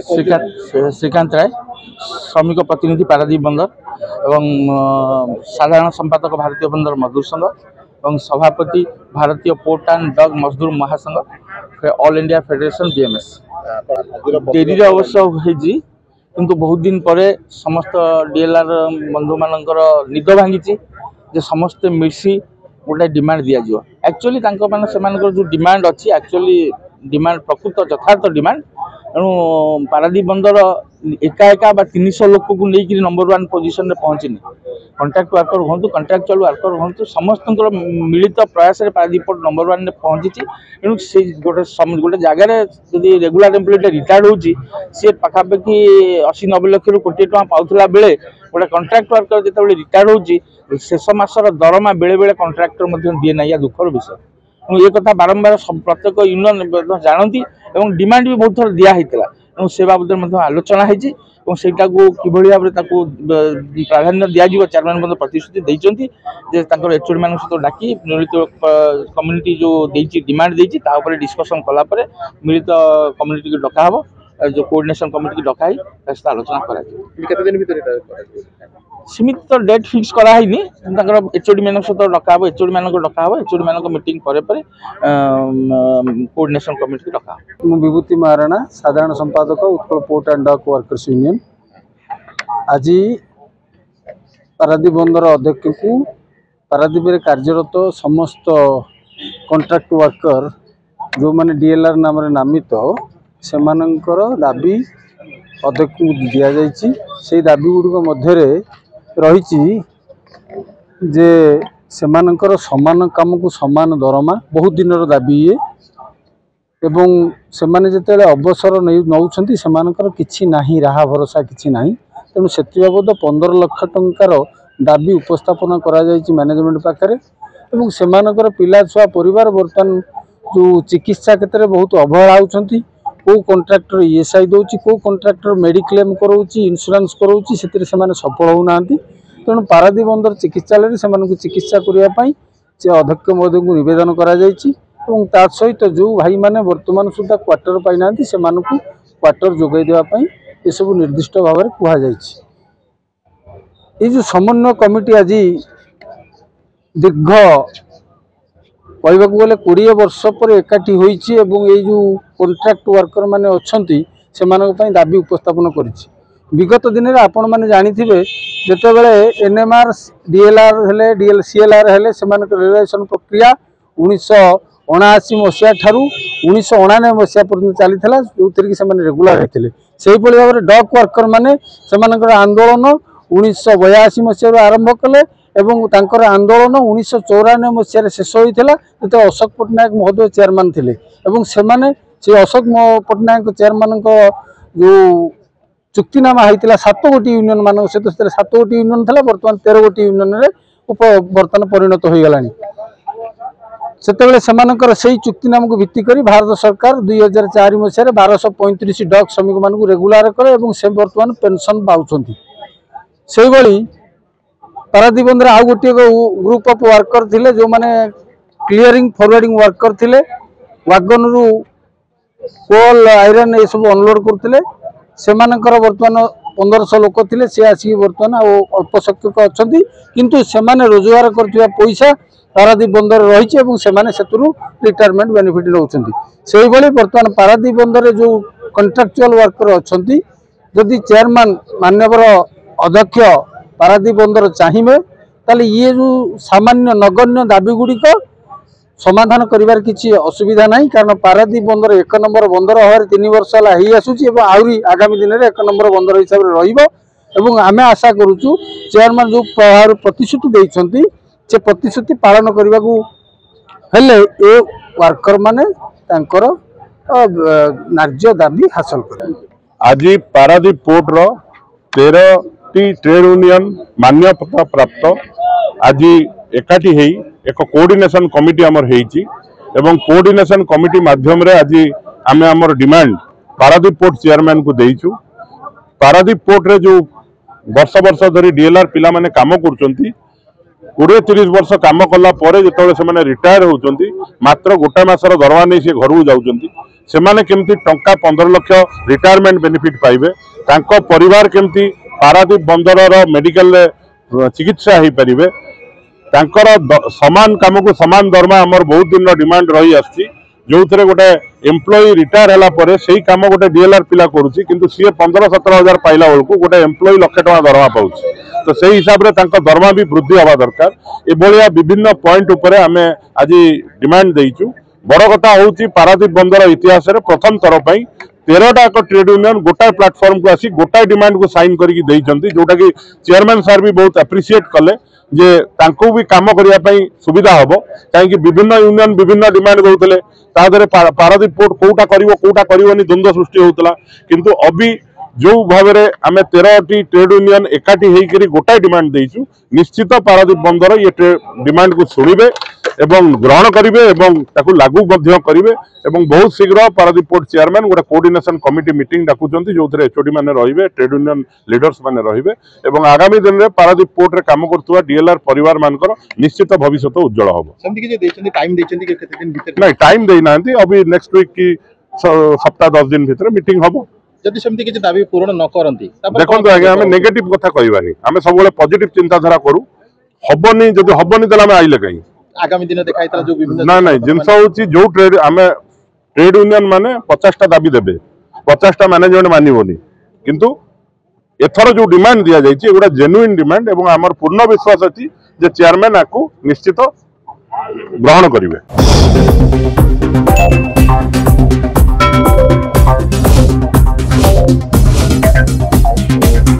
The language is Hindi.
श्रीकांत राय श्रमिक प्रतिनिधि पारादीप बंदर एवं साधारण संपादक भारतीय बंदर मजदूर संघ और सभापति भारतीय पोर्ट एंड डग मजदूर महासंघ all India federation BMS. Dairy अवश्य होती किंतु बहुत दिन पर समस्त डीएलआर बंधु मानकर निद भांगी समस्ते मिसी गोटे डिमांड दि जाव। एक्चुअली जो डिमांड अच्छी एक्चुअली डिमांड प्रकृत यथार्थ डिमांड तेणु पारादीप बंदर एका एका 300 लोक को लेकिन नंबर 1 पोजिशन में पहुँचनी। कंट्राक्ट वर्कर हूँ कंट्राक्चुअल वर्कर हूँ समस्त मिलित प्रयास पारादीप नंबर 1 में पहुँची। तेणु से गोटे जगार जब रेगुलर एम्प्लॉय रिटायर्ड होती सी पाखापाखि 80-90 लाख कोटी टका पाला बेले गोटे कंट्राक्ट वर्कर जो रिटायर्ड होती शेष मासर दरमा बेले बेले कंट्राक्टर दिए ना या दुखर विषय। ये कथा बारंबार प्रत्येक यूनियन जानती और डिमांड भी बहुत थर दिखाई से बाबद आलोचना होती कि भाव प्राधान्य दिज्व चेयरमैन प्रतिश्रुति देते एचओडी मान सहित डाकी मिलित कम्युनिटी जो डिमांड देती डिस्कसन कलापर मिलित कम्युनिटी की डका जो कोऑर्डिनेशन कमिटी की डकाई आलोचना कर सीमित तो डेट फिक्स कराई एचओडी मान सहित डका एचओडी मान डका एचओडी मान मीटिंग पर कोऑर्डिनेशन कमिटी की डका। विभूति महाराणा साधारण संपादक Utkal port and duck workers union आज पारादीप बंदर अध्यक्ष को पारादीप में कार्यरत समस्त कंट्राक्ट वर्कर जो माने डीएलआर नाम नामित से दाबी अध्यक्ष को दि जाइए। से दाबी गुड़िक मध्य रही जे सेमानंकर समान काम को समान दरमा बहुत दिन दाबी ये एवं से माने जिते अवसर नौकरी से किसी नहीं राहा भरोसा किसी नहीं। तेणु से बाबद 15 लाख टंकार दाबी उपस्थापन करा मैनेजमेंट पाखे और से पिला छुआ परिवार बर्तमान जो चिकित्सा क्षेत्र में बहुत अवहेला होती कौ कंट्राक्टर ईएसआई दौर कौ कंट्राक्टर मेडिक्लेम कराऊँगी इंश्योरेंस कराऊँगी से सफल होना। तेणु पारादीप बंदर चिकित्सालय से चिकित्सा करने से अध्यक्ष महोदय को नवेदन कर सहित जो भाई मैंने वर्तमान सुधा क्वार्टर पाई से क्वार्टर जोगाई देवाई ये सब निर्दिष्ट भाव में कहुई। ये जो समन्वय कमिटी आज दीर्घ कहवाक गले 20 वर्ष पर एकाठी होइछि एवं ये जो कंट्राक्ट वर्कर माने अच्छी से दाबी उपस्थापन करिछि। विगत दिन में आपण मैंने जानिथिबे जेतेबेले एनएमआर डीएलआर हेले सीएलआर हेले रेलवेशन प्रक्रिया 1979 मसीहा ठारू 1999 मसीहा पर्यंत चली जो कि रेगुलर होते से भाव में डक वर्कर माने आंदोलन 1982 मसीह आरंभ कले एवं तांकर आंदोलन 1994 मसीह शेष होता जो अशोक पट्टनायक महोदय चेयरमैन थे एवं से अशोक पट्टनायक चेयरमैन जो चुक्तिनामा होता 7 गोटी यूनियन मान सहित 7 गोटी यूनियन था बर्तमान 13 गोटी यूनियन बर्तमान परिणत हो गलानी। से चुक्तिनामा को भित्ति करी भारत सरकार 2004 मसीह 1235 डक श्रमिक मान रेगुलर कले से बर्तमान पेंशन पाँच से पारादीप बंदर आउ गोटे ग्रुप ऑफ वर्कर थिले जो माने क्लियरिंग फॉरवर्डिंग वर्कर थिले वागन रु कोल आयरन ये सब अनलोड करते से बर्तमान 1500 लोक थे सी आसिक बर्तमान अल्प संख्यक अच्छा किंतु से रोजगार कर पैसा पारादीप बंदर रही से रिटायरमेंट बेनिफिट नौकरी से बर्तमान पारादीप बंदर जो कंट्राक्चुअल वर्कर अच्छा जदि चेयरमैन माननीय अध्यक्ष पारादीप बंदर चाहिए ताले ये जो सामान्य नगण्य दाबी गुड़िक समाधान करिवार किसी असुविधा नहीं कारण पारादीप बंदर 1 नंबर बंदर हमारे 3 वर्ष है आसूची आहरी आगामी दिन में 1 नंबर बंदर हिसाब से आम आशा करुचु चेयरमैन जो प्रतिश्रुति देइछंती से प्रतिश्रुति पालन करने को हेले ए वर्कर माने तांकर न्याय्य दाबी हासिल कर। आज पारादीप पोर्ट रो 13टी ट्रेड यूनियन मान्यता प्राप्त आज एकाठी है एक कोऑर्डिनेशन कमिटी आमर हेची एवं कोऑर्डिनेशन कमिटी माध्यम रे आज आमे आमर डिमांड पारादीप पोर्ट चेयरमैन को देइछु। पारादीप पोर्ट रे जो वर्ष वर्ष धरी डीएलआर पिला माने काम करचंती 20-30 वर्ष काम कला परे जेतबेले से माने रिटायर होचंती मात्र गोटा मासर दरवा नै से घर को जाउचंती सेमाने केमती टंका 15 लाख रिटायरमेंट बेनिफिट पाइबे तांको परिवार केमती पारादीप बंदर मेडिकल चिकित्सा हो पारे तांकर समान काम को समान दरमा आमर बहुत दिन डिमांड रही आसी जो थे गोटे एम्प्लॉई रिटायर है पर से काम गोटे डीएलआर पिला करुच्ची किंतु सी 15-17 हजार पाइला बेलू गोटे एम्प्लॉई लाख टका दरमा पाँच तो से हिसाब से दरमा भी वृद्धि हवा दरकार एभलिया विभिन्न पॉइंट उपरे आम आज डिमांड देचु बड़ कथा हूँ पारादीप बंदर इतिहास प्रथम थर पर 13टा ट्रेड यूनियन गोटाए प्लाटफर्म को आसी गोटाए डिमांड को साइन करके जोटा कि चेयरमैन सार भी बहुत एप्रिशिएट कले जे तांको भी काम करने सुविधा हम कहीं विभिन्न यूनियन विभिन्न डिमांड दौले तादरे पारादीप पोर्ट कोटा करनी द्वंद्व सृष्टि होता किंतु अभी जो भाव में आम 13टी ट्रेड यूनियन एकाठी होकर गोटाए डिमांड देचु निश्चित पारादीप बंदर ये डिमांड को शुणवे एवं ग्रहण करेंगे और लागू करेंगे और बहुत शीघ्र पारादीप पोर्ट चेयरमैन गोटे कोऑर्डिनेशन कमिटी मीटिंग डाकुंट जो एचओडी मैंने रे ट्रेड यूनियन लीडर्स मैंने रे आगामी दिन में पारादीप पोर्ट रे काम कर डीएलआर परिवार मानकर निश्चित भविष्य उज्जवल हम ना टाइम देना अभी नेक्स्ट वीक की सप्ताह 10 दिन भितर मीटिंग हम जदि सेमती किछि दाबी पूर्ण न करंती देखो आगे आम नेगेटिव कथा कहबानी आम सब पॉजिटिव चिंताधारा करू हबनी जदि हबनी ताले आम आइले कहीं आगामी दिन देखाइतला जो विभिन्न ना ना जिनस होची जो ट्रेड आमे ट्रेड यूनियन माने 50टा दाबी देबे 50टा मैनेजमेंट मानिबोनी किंतु एथर जो डिमांड दिया जायछि एगुडा जेन्युइन डिमांड एवं हमर पूर्ण विश्वास अछि जे चेयरमैन आकु निश्चित ग्रहण करिवे।